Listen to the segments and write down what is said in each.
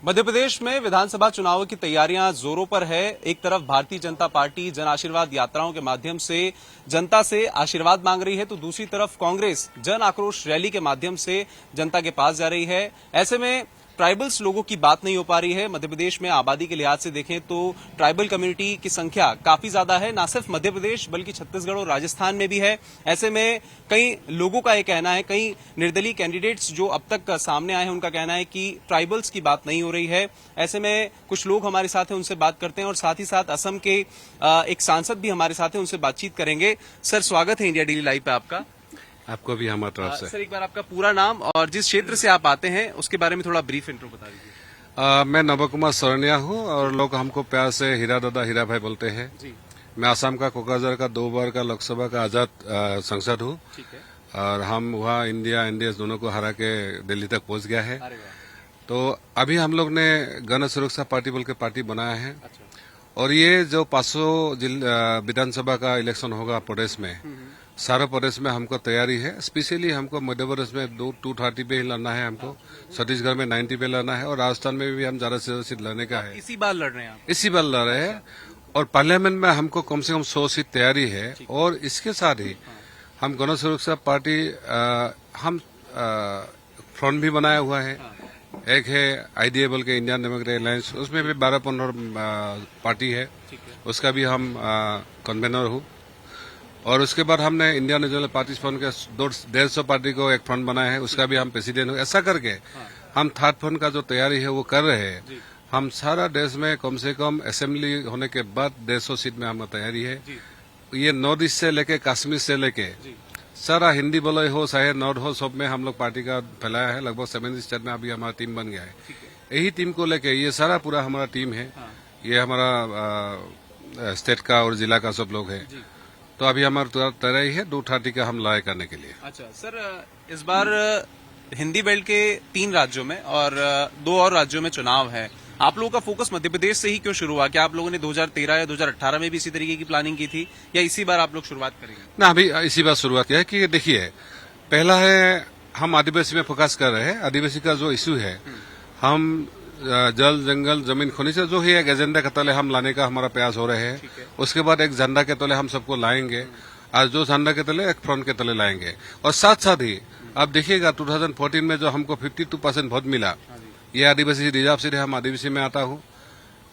मध्य प्रदेश में विधानसभा चुनाव की तैयारियां जोरों पर है। एक तरफ भारतीय जनता पार्टी जन आशीर्वाद यात्राओं के माध्यम से जनता से आशीर्वाद मांग रही है, तो दूसरी तरफ कांग्रेस जन आक्रोश रैली के माध्यम से जनता के पास जा रही है। ऐसे में ट्राइबल्स लोगों की बात नहीं हो पा रही है। मध्य प्रदेश में आबादी के लिहाज से देखें तो ट्राइबल कम्युनिटी की संख्या काफी ज्यादा है, ना सिर्फ मध्य प्रदेश बल्कि छत्तीसगढ़ और राजस्थान में भी है। ऐसे में कई लोगों का यह कहना है, कई निर्दलीय कैंडिडेट्स जो अब तक सामने आए हैं उनका कहना है कि ट्राइबल्स की बात नहीं हो रही है। ऐसे में कुछ लोग हमारे साथ हैं, उनसे बात करते हैं और साथ ही साथ असम के एक सांसद भी हमारे साथ हैं, उनसे बातचीत करेंगे। सर, स्वागत है इंडिया डेली लाइव पे आपका। आपको भी हमारी तरफ से। सर, एक बार आपका पूरा नाम और जिस क्षेत्र से आप आते हैं उसके बारे में थोड़ा ब्रीफ इंट्रो बता दीजिए। मैं नव कुमार सरनिया हूँ और लोग हमको प्यार से हीरा दादा हीरा भाई बोलते हैं जी। मैं असम का कोकराझार का 2 बार का लोकसभा का आजाद सांसद हूँ। ठीक है। और हम वहाँ इंडिया एनडीएस दोनों को हरा के दिल्ली तक पहुँच गया है। अरे वाह। तो अभी हम लोग ने गण सुरक्षा पार्टी बोल के पार्टी बनाया है। अच्छा। और ये जो 500 विधानसभा का इलेक्शन होगा प्रदेश में, सारा प्रदेश में हमको तैयारी है। स्पेशली हमको मध्य प्रदेश में 230 पे ही लड़ना है, हमको छत्तीसगढ़ में 90 पे लड़ना है और राजस्थान में भी हम ज्यादा से ज्यादा सीट लड़ने का है। इसी बार लड़ रहे हैं आप? इसी बार लड़ रहे हैं। और पार्लियामेंट में हमको कम से कम 100 सीट तैयारी है। और इसके साथ ही हम गण सुरक्षा पार्टी हम फ्रंट भी बनाया हुआ है। एक है आईडीए बोल के इंडियन डेमोक्रेटिक अलायंस, उसमें भी 12-15 पार्टी है, उसका भी हम कन्वेनर हूँ। और उसके बाद हमने इंडियन नेशनल पार्टी फ्रंट के 150 पार्टी को एक फ्रंट बनाया है, उसका भी हम प्रेसिडेंट हूँ। ऐसा करके हम थर्ड फ्रंट का जो तैयारी है वो कर रहे हैं। हम सारा देश में कम से कम असेंबली होने के बाद 150 सीट में हमारी तैयारी है। ये नॉर्थ ईस्ट से लेके कश्मीर से लेके सारा हिंदी बोले हो चाहे नॉर्थ हो, सब में हम लोग पार्टी का फैलाया है। लगभग 70 स्टेट में अभी हमारा टीम बन गया है। यही टीम को लेके ये सारा पूरा हमारा टीम है। ये हमारा स्टेट का और जिला का सब लोग है। तो अभी हमारा तैयारी है 230 का हम लड़ाई करने के लिए। अच्छा सर, इस बार हिंदी बेल्ट के 3 राज्यों में और 2 और राज्यों में चुनाव है। आप लोगों का फोकस मध्य प्रदेश से ही क्यों शुरू हुआ? क्या आप लोगों ने 2013 या 2018 में भी इसी तरीके की प्लानिंग की थी या इसी बार आप लोग शुरुआत करेंगे? ना, अभी इसी बार शुरुआत किया है कि देखिए, पहला है हम आदिवासी में फोकस कर रहे हैं। आदिवासी का जो इश्यू है, हम जल जंगल जमीन खनिज से जो ही एक एजेंडा के तले हम लाने का हमारा प्रयास हो रहे हैं। उसके बाद एक झंडा के तले हम सबको लाएंगे और जो झंडा के तले एक फ्रंट के तले लाएंगे। और साथ साथ ही आप देखिएगा 2014 में जो हमको 52% वोट मिला, ये आदिवासी रिजर्व सीट है, हम आदिवासी में आता हूँ।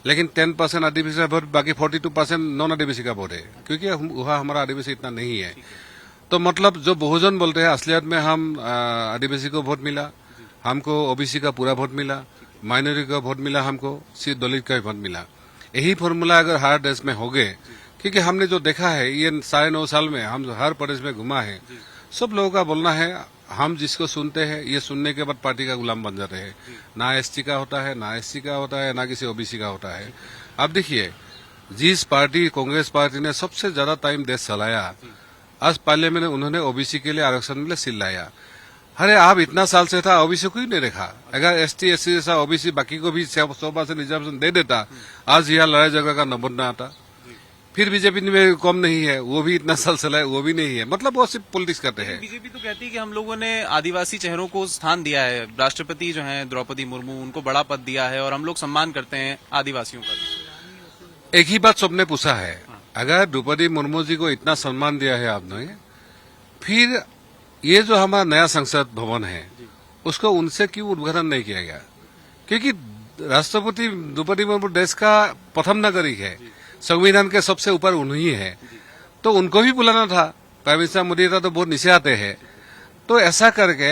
लेकिन 10% आदिवासी का वोट, बाकी 42% नॉन आदिवासी का वोट है, क्योंकि वहाँ हमारा आदिवासी इतना नहीं है। तो मतलब जो बहुजन बोलते हैं, असलियत में हम आदिवासी को वोट मिला, हमको ओबीसी का पूरा वोट मिला, माइनॉरिटी का वोट मिला, हमको सिर्फ दलित का वोट मिला। यही फॉर्मूला अगर हर देश में हो गए, क्योंकि हमने जो देखा है ये 9.5 साल में हम हर प्रदेश में घुमा है, सब लोगों का बोलना है हम जिसको सुनते हैं ये सुनने के बाद पार्टी का गुलाम बन जाते हैं। ना एसटी का होता है, ना एससी का होता है, ना किसी ओबीसी का होता है। अब देखिए, जिस पार्टी कांग्रेस पार्टी ने सबसे ज्यादा टाइम देश चलाया, आज पार्लियामेंट में उन्होंने ओबीसी के लिए आरक्षण के लिए सील लाया। अरे आप इतना साल से था, ओबीसी को ही नहीं देखा। अगर एसटी एससी जैसा ओबीसी बाकी को भी 100% रिजर्वेशन दे देता, आज यह लड़ाई जगह का नंबर न आता। फिर बीजेपी में कम नहीं है, वो भी इतना साल चलाए, वो भी नहीं है। मतलब वो सिर्फ पॉलिटिक्स करते हैं। बीजेपी तो कहती है कि हम लोगों ने आदिवासी चेहरों को स्थान दिया है। राष्ट्रपति जो हैं द्रौपदी मुर्मू, उनको बड़ा पद दिया है और हम लोग सम्मान करते हैं आदिवासियों का भी। एक ही बात सबने पूछा है, अगर द्रौपदी मुर्मू जी को इतना सम्मान दिया है आपने, फिर ये जो हमारा नया संसद भवन है उसको उनसे क्यों उद्घाटन नहीं किया गया? क्योंकि राष्ट्रपति द्रौपदी मुर्मू देश का प्रथम नागरिक है, संविधान के सबसे ऊपर उन्हीं है, तो उनको भी बुलाना था। प्राइम मिनिस्टर मोदी तो बहुत नीचे आते हैं। तो ऐसा करके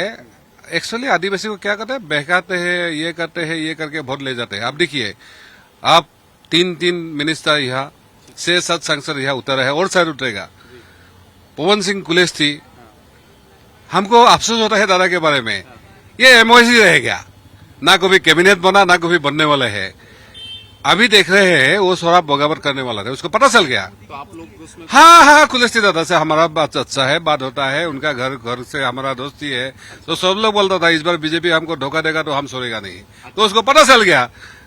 एक्चुअली आदिवासी को क्या करते हैं, बहकाते हैं, ये करते हैं, ये करके वोट ले जाते हैं। आप देखिए, आप 3 मिनिस्टर यहाँ 6-7 सांसद यहाँ उतर है और शायद उतरेगा। पवन सिंह कुलेश थी, हमको अफसोस होता है दादा के बारे में, ये एमओसी रह गया, ना कभी कैबिनेट बना ना कभी बनने वाला है। अभी देख रहे हैं वो शराब बगावत करने वाला था, उसको पता चल गया। तो आप लोग उसमें हाँ, कुलस्ती दादा से हमारा बात अच्छा है, बात होता है, उनका घर से हमारा दोस्ती है। तो सब लोग बोलता था इस बार बीजेपी हमको धोखा देगा तो हम छोड़ेगा नहीं, तो उसको पता चल गया,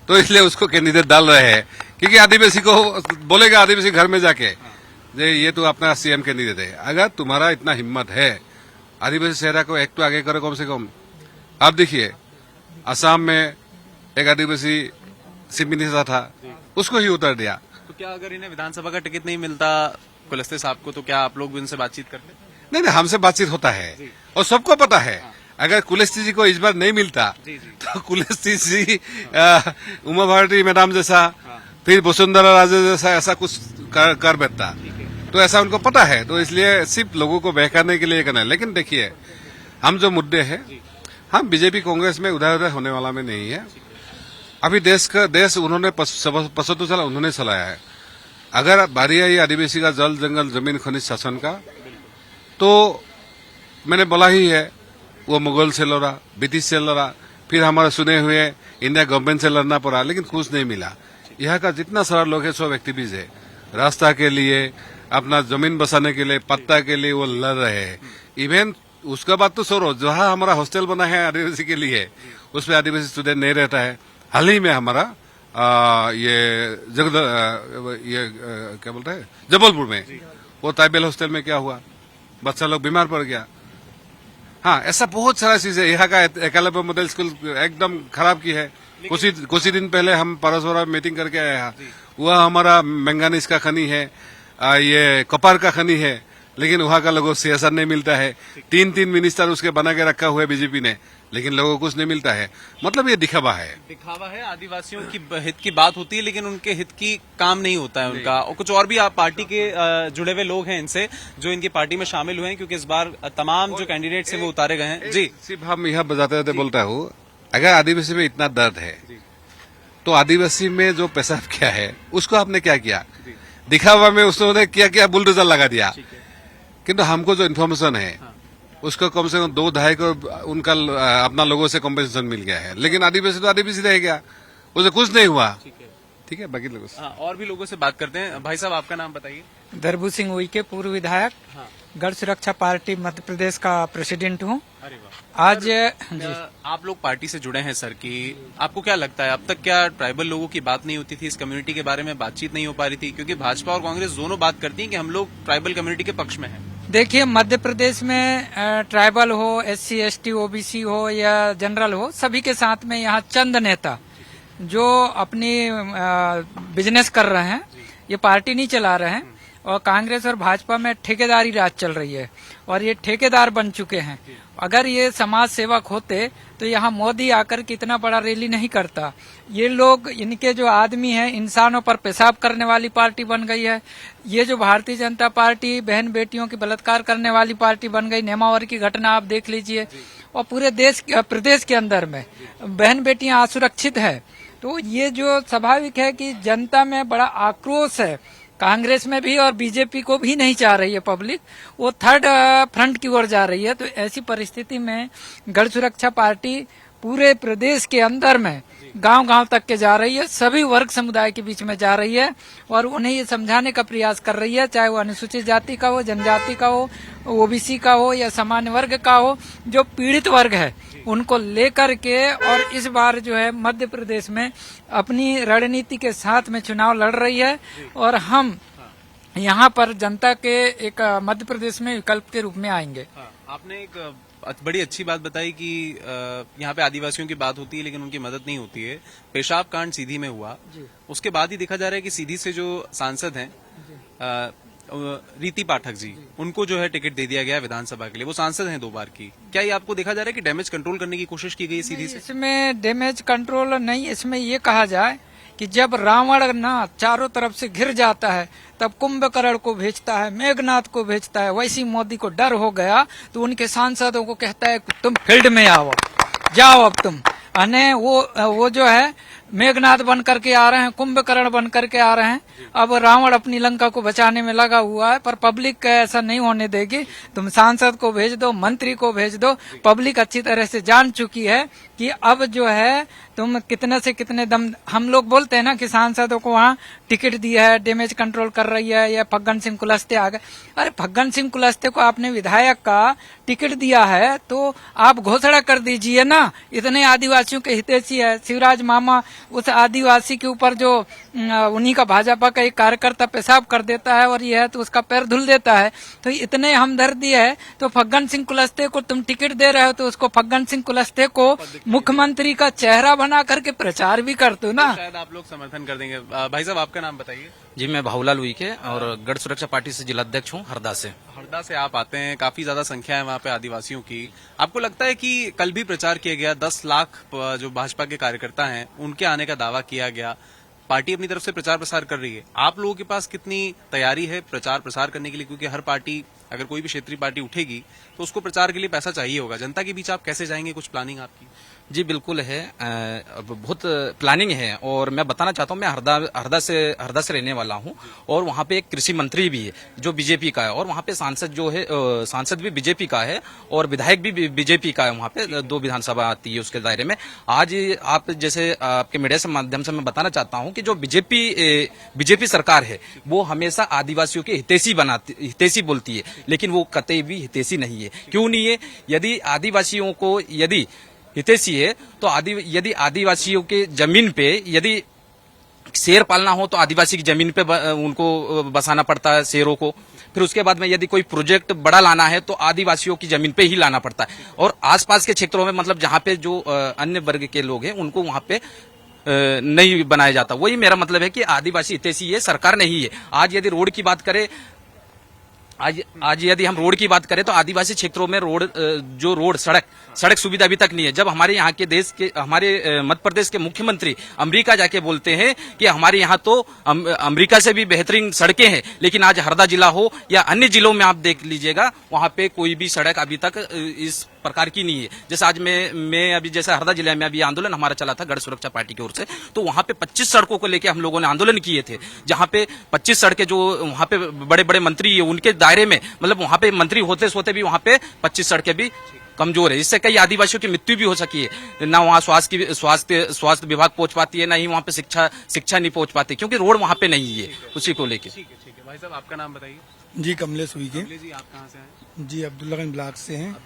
तो इसलिए उसको कैंडिडेट डाल रहे हैं। क्योंकि आदिवासी को बोलेगा, आदिवासी घर में जाके ये तो अपना सीएम कैंडिडेट है। अगर तुम्हारा इतना हिम्मत है, आदिवासी चेहरा को एक तो आगे करो कम से कम। आप देखिए, असम में एक आदिवासी चीफ मिनिस्टर था, उसको ही उतार दिया। तो क्या अगर इन्हें विधानसभा का टिकट नहीं मिलता कुलस्ते साहब को, तो क्या आप लोग भी उनसे बातचीत करते? नहीं नहीं, हमसे बातचीत होता है और सबको पता है अगर कुलस्ते जी को इस बार नहीं मिलता तो कुलस्ते जी उमा भारती मैडम जैसा, फिर वसुंधरा राजे जैसा ऐसा कुछ कर बैठता। तो ऐसा उनको पता है, तो इसलिए सिर्फ लोगों को बहकाने के लिए करना है। लेकिन देखिए, हम जो मुद्दे हैं, हम बीजेपी कांग्रेस में उधर होने वाला में नहीं है। अभी देश उन्होंने 75 साल उन्होंने चलाया है। अगर बारी आई आदिवासी का जल जंगल जमीन खनिज शासन का, तो मैंने बोला ही है, वो मुगल से लड़ा, ब्रिटिश से लड़ा, फिर हमारे सुने हुए इंडिया गवर्नमेंट से लड़ना पड़ा, लेकिन कुछ नहीं मिला। यहाँ का जितना सारा लोग है सब एक्टिविस्ट है, रास्ता के लिए, अपना जमीन बसाने के लिए, पत्ता के लिए वो लड़ रहे हैं। इवन उसके बाद तो छोड़ो, जहाँ हमारा हॉस्टल बना है आदिवासी के लिए, उसमें आदिवासी स्टूडेंट नहीं रहता है। हाल ही में हमारा क्या बोलते हैं, जबलपुर में वो ट्राइबल हॉस्टल में क्या हुआ, बच्चा लोग बीमार पड़ गया। हाँ, ऐसा बहुत सारा चीज है। यहाँ का एकलव्य मॉडल स्कूल एकदम खराब की है। कुछ ही दिन पहले हम परसवाड़ा मीटिंग करके आए हैं। वह हमारा मैंगानीज का खनी है, ये कपार का खनी है, लेकिन वहाँ का लोगों को सीएसआर नहीं मिलता है। 3 मिनिस्टर उसके बना के रखा हुआ है बीजेपी ने, लेकिन लोगों को कुछ नहीं मिलता है। मतलब ये दिखावा है। आदिवासियों की हित की बात होती है, लेकिन उनके हित की काम नहीं होता है उनका। और कुछ और भी आप पार्टी के जुड़े हुए लोग हैं इनसे, जो इनकी पार्टी में शामिल हुए हैं, क्योंकि इस बार तमाम जो कैंडिडेट्स हैं वो उतारे गए हैं। जी, सिर्फ हम यहाँ बजाते रहते बोलता हूँ, अगर आदिवासी में इतना दर्द है तो आदिवासी में जो पेशाब किया है उसको आपने क्या किया? दिखावा में उसने क्या बुलडोजर लगा दिया। किंतु हमको जो इन्फॉर्मेशन है उसको कम से कम 2-2.5 करोड़ उनका अपना लोगों से कॉम्पेंसेशन मिल गया है, लेकिन आदिवासी तो आदिवासी रह गया, उसे कुछ नहीं हुआ। ठीक है, बाकी लोगों से और भी लोगों से बात करते हैं। भाई साहब, आपका नाम बताइए। दरबू सिंह उइके, पूर्व विधायक, गढ़ सुरक्षा पार्टी मध्य प्रदेश का प्रेसिडेंट हूँ। अरे वाह। आज आप लोग पार्टी से जुड़े हैं सर, की आपको क्या लगता है, अब तक क्या ट्राइबल लोगों की बात नहीं होती थी, इस कम्युनिटी के बारे में बातचीत नहीं हो पा रही थी? क्योंकि भाजपा और कांग्रेस दोनों बात करती हैं कि हम लोग ट्राइबल कम्युनिटी के पक्ष में हैं। देखिए, मध्य प्रदेश में ट्राइबल हो, SC ST OBC हो या जनरल हो, सभी के साथ में यहाँ चंद नेता जो अपनी बिजनेस कर रहे हैं, ये पार्टी नहीं चला रहे हैं। और कांग्रेस और भाजपा में ठेकेदारी राज चल रही है और ये ठेकेदार बन चुके हैं। अगर ये समाज सेवक होते तो यहाँ मोदी आकर के इतना बड़ा रैली नहीं करता। ये लोग, इनके जो आदमी हैं, इंसानों पर पेशाब करने वाली पार्टी बन गई है। ये जो भारतीय जनता पार्टी बहन बेटियों की बलात्कार करने वाली पार्टी बन गई। नेमावर की घटना आप देख लीजिए। और पूरे प्रदेश के अंदर में बहन बेटियां असुरक्षित है। तो ये जो स्वाभाविक है कि जनता में बड़ा आक्रोश है। कांग्रेस में भी और बीजेपी को भी नहीं चाह रही है पब्लिक, वो थर्ड फ्रंट की ओर जा रही है। तो ऐसी परिस्थिति में गढ़ सुरक्षा पार्टी पूरे प्रदेश के अंदर में गांव-गांव तक के जा रही है, सभी वर्ग समुदाय के बीच में जा रही है और उन्हें ये समझाने का प्रयास कर रही है, चाहे वो अनुसूचित जाति का हो, जनजाति का हो, OBC का हो या सामान्य वर्ग का हो, जो पीड़ित वर्ग है उनको लेकर के। और इस बार जो है मध्य प्रदेश में अपनी रणनीति के साथ में चुनाव लड़ रही है और हम यहाँ पर जनता के एक मध्य प्रदेश में विकल्प के रूप में आएंगे। आपने एक बड़ी अच्छी बात बताई कि यहाँ पे आदिवासियों की बात होती है लेकिन उनकी मदद नहीं होती है। पेशाब कांड सीधी में हुआ, उसके बाद ही देखा जा रहा है कि सीधी से जो सांसद हैं रीति पाठक जी, उनको जो है टिकट दे दिया गया विधानसभा के लिए। वो सांसद हैं 2 बार की। क्या ये आपको देखा जा रहा है कि डैमेज कंट्रोल करने की कोशिश की गई सीधी से? इसमें डैमेज कंट्रोल नहीं, इसमें ये कहा जाए कि जब रावण ना चारों तरफ से घिर जाता है तब कुंभकर्ण को भेजता है, मेघनाथ को भेजता है, वैसी मोदी को डर हो गया तो उनके सांसदों को कहता है तुम फील्ड में आओ, जाओ अब तुम। अने वो जो है मेघनाथ बन करके आ रहे हैं, कुंभकर्ण बन करके आ रहे हैं। अब रावण अपनी लंका को बचाने में लगा हुआ है, पर पब्लिक ऐसा नहीं होने देगी। तुम सांसद को भेज दो, मंत्री को भेज दो। पब्लिक अच्छी तरह से जान चुकी है कि अब जो है तुम कितने से कितने दम। हम लोग बोलते हैं ना कि सांसदों को वहाँ टिकट दिया है, डैमेज कंट्रोल कर रही है, या फग्गन सिंह कुलस्ते आ गए। अरे फग्गन सिंह कुलस्ते को आपने विधायक का टिकट दिया है तो आप घोषणा कर दीजिए ना। इतने आदिवासियों के हितैषी है, शिवराज मामा उस आदिवासी के ऊपर जो उन्हीं का भाजपा का एक कार्यकर्ता पेशाब कर देता है और ये है तो उसका पैर धुल देता है, तो इतने हमदर्दी है तो फग्गन सिंह कुलस्ते को तुम टिकट दे रहे हो तो उसको फग्गन सिंह कुलस्ते को मुख्यमंत्री का चेहरा बना करके प्रचार भी करते हो ना। शायद आप लोग समर्थन कर देंगे। भाई साहब आपका नाम बताइए। जी, मैं भाऊलाल उइके और गढ़ सुरक्षा पार्टी से जिलाध्यक्ष हूँ हरदा से। हरदा से आप आते हैं, काफी ज्यादा संख्या है वहाँ पे आदिवासियों की। आपको लगता है कि कल भी प्रचार किया गया, 10 लाख जो भाजपा के कार्यकर्ता हैं उनके आने का दावा किया गया, पार्टी अपनी तरफ से प्रचार प्रसार कर रही है, आप लोगों के पास कितनी तैयारी है प्रचार प्रसार करने के लिए? क्योंकि हर पार्टी, अगर कोई भी क्षेत्रीय पार्टी उठेगी तो उसको प्रचार के लिए पैसा चाहिए होगा। जनता के बीच आप कैसे जाएंगे, कुछ प्लानिंग आपकी? जी बिल्कुल है, बहुत प्लानिंग है। और मैं बताना चाहता हूँ, मैं हरदा से रहने वाला हूँ और वहाँ पे एक कृषि मंत्री भी है जो बीजेपी का है, और वहाँ पे सांसद भी बीजेपी का है और विधायक भी बीजेपी का है। वहाँ पे 2 विधानसभा आती है उसके दायरे में। आज आप जैसे आपके मीडिया से माध्यम से मैं बताना चाहता हूँ कि जो बीजेपी सरकार है वो हमेशा आदिवासियों के हितैषी बोलती है, लेकिन वो कतई भी हितैषी नहीं है। क्यों नहीं है? यदि आदिवासियों को यदि हितैषी है तो यदि आदिवासियों के जमीन पे यदि शेर पालना हो तो आदिवासी की जमीन पे उनको बसाना पड़ता है शेरों को। फिर उसके बाद में यदि कोई प्रोजेक्ट बड़ा लाना है तो आदिवासियों की जमीन पे ही लाना पड़ता है। और आसपास के क्षेत्रों में, मतलब जहाँ पे जो अन्य वर्ग के लोग हैं उनको वहाँ पे नहीं बनाया जाता। वही मेरा मतलब है कि आदिवासी हितैषी है, सरकार नहीं है। आज यदि रोड की बात करें, आज यदि हम रोड की बात करें तो आदिवासी क्षेत्रों में रोड सड़क सुविधा अभी तक नहीं है। जब हमारे यहाँ के हमारे मध्य प्रदेश के मुख्यमंत्री अमेरिका जाके बोलते हैं कि हमारे यहाँ तो अमेरिका से भी बेहतरीन सड़कें हैं, लेकिन आज हरदा जिला हो या अन्य जिलों में आप देख लीजिएगा, वहाँ पे कोई भी सड़क अभी तक इस प्रकार की नहीं है। जैसे आज मैं अभी जैसे हरदा जिले में अभी आंदोलन हमारा चला था गढ़ सुरक्षा पार्टी की ओर से, तो वहाँ पे 25 सड़कों को लेकर हम लोगों ने आंदोलन किए थे, जहाँ पे 25 सड़कें जो वहाँ पे बड़े बड़े मंत्री है उनके दायरे में, मतलब वहाँ पे मंत्री होते सोते भी वहाँ पे 25 सड़कें भी कमजोर है, जिससे कई आदिवासियों की मृत्यु भी हो सकी है। ना वहाँ स्वास्थ्य विभाग पहुंच पाती है, ना ही वहाँ पे शिक्षा नहीं पहुंच पाती, क्योंकि रोड वहाँ पे नहीं है। उसी को लेके। ठीक है भाई साहब, आपका नाम बताइए। जी कमलेश हुई के। जी, आप कहाँ से हैं? जी अब्दुल्लागंज ब्लॉक से हैं,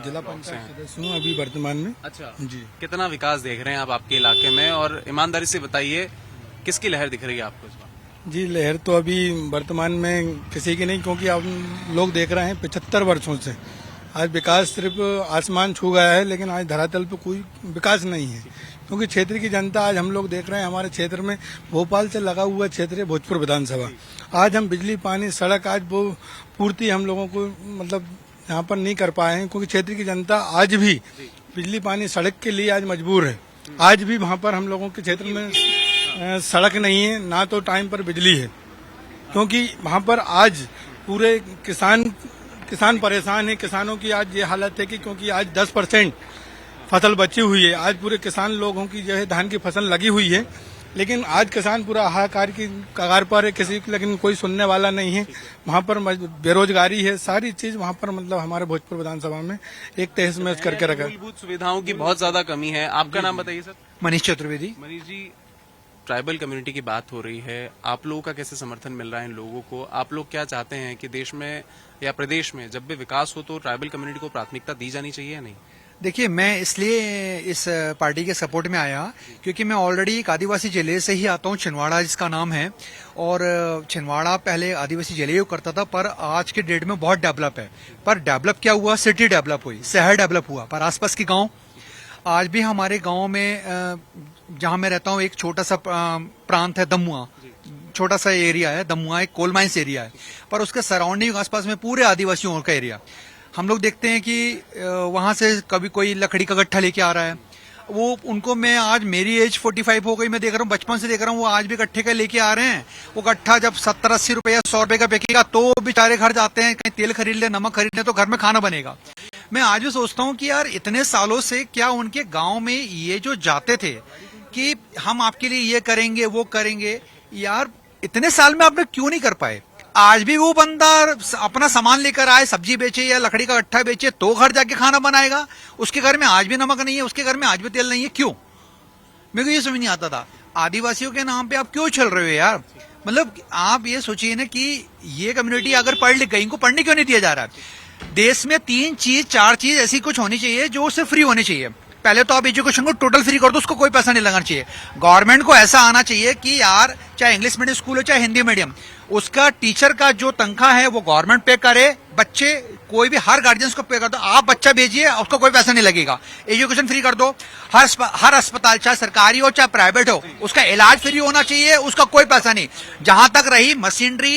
जिला पंचायत सदस्य हूँ अभी वर्तमान में। अच्छा जी, कितना विकास देख रहे हैं आप आपके इलाके में, और ईमानदारी से बताइए किसकी लहर दिख रही है आपको इस बार? जी लहर तो अभी वर्तमान में किसी की नहीं, क्योंकि आप लोग देख रहे हैं 75 वर्षों से आज विकास सिर्फ आसमान छू गया है, लेकिन आज धरातल पे कोई विकास नहीं है। क्योंकि क्षेत्र की जनता, आज हम लोग देख रहे हैं हमारे क्षेत्र में भोपाल से लगा हुआ क्षेत्र है भोजपुर विधानसभा, आज हम बिजली पानी सड़क आज वो पूर्ति हम लोगों को मतलब यहाँ पर नहीं कर पाए हैं, क्योंकि क्षेत्र की जनता आज भी बिजली पानी सड़क के लिए आज मजबूर है। आज भी वहाँ पर हम लोगों के क्षेत्र में सड़क नहीं है, ना तो टाइम पर बिजली है, क्योंकि वहाँ पर आज पूरे किसान परेशान है। किसानों की आज ये हालत है कि क्योंकि आज 10% फसल बची हुई है, आज पूरे किसान लोगों की जो है धान की फसल लगी हुई है, लेकिन आज किसान पूरा हाहाकार की कगार पर है, लेकिन कोई सुनने वाला नहीं है। वहाँ पर बेरोजगारी है, सारी चीज वहाँ पर मतलब हमारे भोजपुर विधानसभा में एक तहस महस करके रखा। मूलभूत सुविधाओं की बहुत ज्यादा कमी है। आपका नाम बताइए sir. Manish Chaturvedi. Manish ji, tribal community की बात हो रही है, आप लोगों का कैसे समर्थन मिल रहा है इन लोगों को? आप लोग क्या चाहते हैं कि देश में या प्रदेश में जब भी विकास हो तो ट्राइबल कम्युनिटी को प्राथमिकता दी जानी चाहिए या नहीं? देखिए, मैं इसलिए इस पार्टी के सपोर्ट में आया क्योंकि मैं ऑलरेडी एक आदिवासी जिले से ही आता हूँ, छिंदवाड़ा जिसका नाम है। और छिंदवाड़ा पहले आदिवासी जिले ही करता था, पर आज के डेट में बहुत डेवलप है। पर डेवलप क्या हुआ? सिटी डेवलप हुई, शहर डेवलप हुआ, पर आसपास के गांव, आज भी हमारे गांव में जहां मैं रहता हूं एक छोटा सा प्रांत है दमुआ, छोटा सा एरिया है दमुआ, एक कोल माइंस एरिया है, पर उसके सराउंडिंग आसपास में पूरे आदिवासियों का एरिया। हम लोग देखते हैं कि वहां से कभी कोई लकड़ी का गट्ठा लेके आ रहा है, वो उनको मैं आज मेरी एज 45 हो गई, मैं देख रहा हूँ बचपन से देख रहा हूँ, वो आज भी गट्ठे का लेके आ रहे हैं। वो गट्ठा जब 70-80 रुपए या 100 रुपए का बिकेगा तो बेचारे घर जाते हैं, कहीं तेल खरीद ले, नमक खरीद ले, तो घर में खाना बनेगा। मैं आज भी सोचता हूँ कि यार इतने सालों से क्या उनके गांव में ये जो जाते थे कि हम आपके लिए ये करेंगे वो करेंगे, यार इतने साल में आपने क्यों नहीं कर पाए? आज भी वो बंदा अपना सामान लेकर आए, सब्जी बेचे या लकड़ी का गट्ठा बेचे तो घर जाके खाना बनाएगा। उसके घर में आज भी नमक नहीं है, उसके घर में आज भी तेल नहीं है, क्यों? मेरे को ये समझ नहीं आता था। आदिवासियों के नाम पे आप क्यों चल रहे हो यार? मतलब आप ये सोचिए ना कि ये कम्युनिटी अगर पढ़ लिख गई, इनको पढ़ने क्यों नहीं दिया जा रहा है? देश में 3 चीज 4 चीज ऐसी कुछ होनी चाहिए जो उससे फ्री होनी चाहिए। पहले तो आप एजुकेशन को टोटल फ्री कर दो, उसको कोई पैसा नहीं लगना चाहिए। गवर्नमेंट को ऐसा आना चाहिए कि यार चाहे इंग्लिश मीडियम स्कूल हो चाहे हिंदी मीडियम, उसका टीचर का जो तनख्वाह है वो गवर्नमेंट पे करे, बच्चे कोई भी हर गार्जियंस को पे कर दो, आप बच्चा भेजिए उसको कोई पैसा नहीं लगेगा। एजुकेशन फ्री कर दो, हर अस्पताल चाहे सरकारी हो चाहे प्राइवेट हो उसका इलाज फ्री होना चाहिए, उसका कोई पैसा नहीं। जहां तक रही मशीनरी,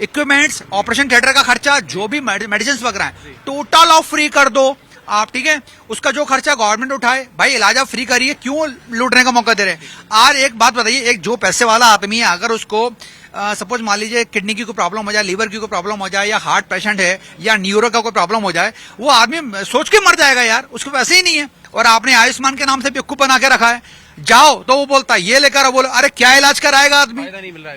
इक्विपमेंट्स, ऑपरेशन थिएटर का खर्चा, जो भी मेडिसिन वगैरह है टोटल ऑफ फ्री कर दो आप, ठीक है। उसका जो खर्चा गवर्नमेंट उठाए, भाई इलाज आप फ्री करिए, क्यों लूटने का मौका दे रहे हैं। और एक बात बताइए, एक जो पैसे वाला आदमी है अगर उसको सपोज मान लीजिए किडनी की कोई प्रॉब्लम हो जाए, लीवर की कोई प्रॉब्लम हो जाए, या हार्ट पेशेंट है या न्यूरो का कोई प्रॉब्लम हो जाए, वो आदमी सोच के मर जाएगा यार, उसको पैसे ही नहीं है। और आपने आयुष्मान के नाम से बेवकूफ बना के रखा है, जाओ तो वो बोलता है ये लेकर, बोलो अरे क्या इलाज कराएगा आदमी,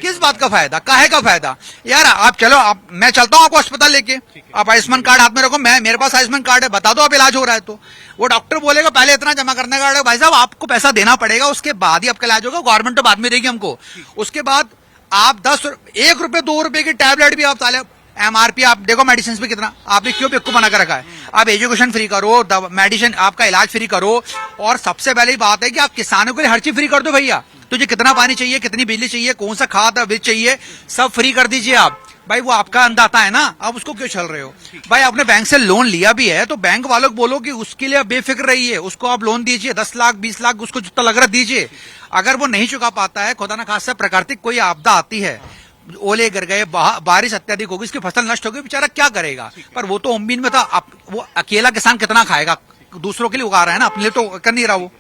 किस बात का फायदा, काहे का फायदा यार। आप चलो, मैं चलता हूँ आपको अस्पताल लेके, आप आयुष्मान कार्ड हाथ में रखो, मेरे पास आयुष्मान कार्ड है, बता दो आप इलाज हो रहा है तो वो डॉक्टर बोलेगा पहले इतना जमा करने का, भाई साहब आपको पैसा देना पड़ेगा, उसके बाद ही आपका इलाज होगा, गवर्नमेंट तो बाद में देगी हमको। उसके बाद आप 1 रुपए 2 रुपए की टैबलेट भी आप ताले एमआरपी आप देखो मेडिसिन पे कितना, आपने क्यों बेवकूफ बना कर रखा है। आप एजुकेशन फ्री करो, मेडिसिन आपका इलाज फ्री करो, और सबसे पहली बात है कि आप किसानों के लिए हर चीज फ्री कर दो। भैया तुझे कितना पानी चाहिए, कितनी बिजली चाहिए, कौन सा खाद बीज चाहिए, सब फ्री कर दीजिए आप। भाई वो आपका अंदाता है ना, आप उसको क्यों छल रहे हो। भाई आपने बैंक से लोन लिया भी है तो बैंक वालों को बोलो कि उसके लिए आप बेफिक्र रहिए, उसको आप लोन दीजिए, 10 लाख 20 लाख उसको जितना लग रहा दीजिए। अगर वो नहीं चुका पाता है, खुदा ना खासा प्राकृतिक कोई आपदा आती है, ओले गिर गए, बारिश अत्यधिक होगी, उसकी फसल नष्ट होगी, बेचारा क्या करेगा। पर वो तो उम्मीद में था, वो अकेला किसान कितना खाएगा, दूसरों के लिए उगा रहा है ना, अपने लिए तो कर नहीं रहा वो।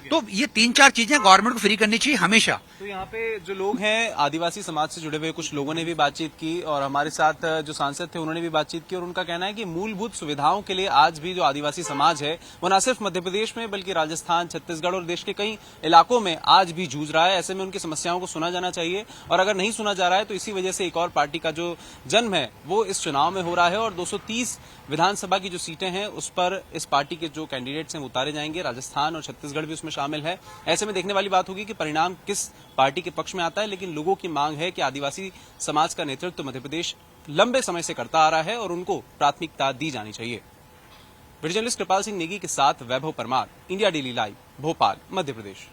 तो ये 3-4 चीजें गवर्नमेंट को फ्री करनी चाहिए हमेशा। तो यहाँ पे जो लोग हैं आदिवासी समाज से जुड़े हुए कुछ लोगों ने भी बातचीत की, और हमारे साथ जो सांसद थे उन्होंने भी बातचीत की, और उनका कहना है कि मूलभूत सुविधाओं के लिए आज भी जो आदिवासी समाज है वो न सिर्फ मध्य प्रदेश में बल्कि राजस्थान, छत्तीसगढ़ और देश के कई इलाकों में आज भी जूझ रहा है। ऐसे में उनकी समस्याओं को सुना जाना चाहिए, और अगर नहीं सुना जा रहा है तो इसी वजह से एक और पार्टी का जो जन्म है वो इस चुनाव में हो रहा है, और 230 विधानसभा की जो सीटें हैं उस पर इस पार्टी के जो कैंडिडेट्स हैं उतारे जाएंगे। राजस्थान और छत्तीसगढ़ भी उसमें शामिल है। ऐसे में देखने वाली बात होगी कि परिणाम किस पार्टी के पक्ष में आता है, लेकिन लोगों की मांग है कि आदिवासी समाज का नेतृत्व मध्य प्रदेश लंबे समय से करता आ रहा है और उनको प्राथमिकता दी जानी चाहिए। वीडियो जर्नलिस्ट कृपाल सिंह नेगी के साथ Vaibhav Parmar, India daily live, Bhopal, Madhya प्रदेश।